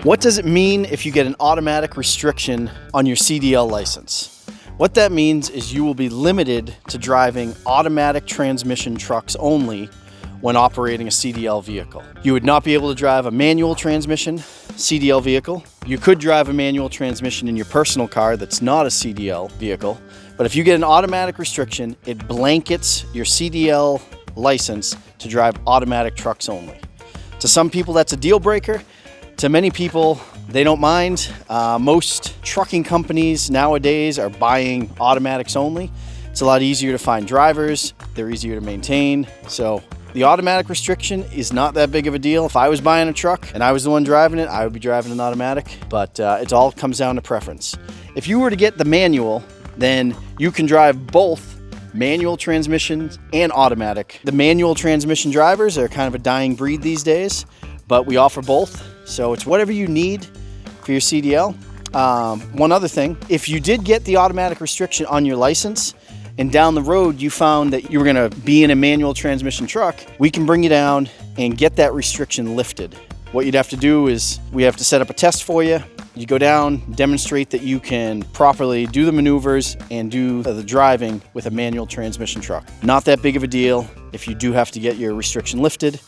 What does it mean if you get an automatic restriction on your CDL license? What that means is you will be limited to driving automatic transmission trucks only when operating a CDL vehicle. You would not be able to drive a manual transmission CDL vehicle. You could drive a manual transmission in your personal car that's not a CDL vehicle, but if you get an automatic restriction, it blankets your CDL license to drive automatic trucks only. To some people, that's a deal breaker. To many people, they don't mind. Most trucking companies nowadays are buying automatics only. It's a lot easier to find drivers. They're easier to maintain. So the automatic restriction is not that big of a deal. If I was buying a truck and I was the one driving it, I would be driving an automatic, but it all comes down to preference. If you were to get the manual, then you can drive both manual transmissions and automatic. The manual transmission drivers are kind of a dying breed these days, but we offer both. So it's whatever you need for your CDL. One other thing, if you did get the automatic restriction on your license and down the road you found that you were gonna be in a manual transmission truck, we can bring you down and get that restriction lifted. What you'd have to do is we have to set up a test for you. You go down, demonstrate that you can properly do the maneuvers and do the driving with a manual transmission truck. Not that big of a deal if you do have to get your restriction lifted.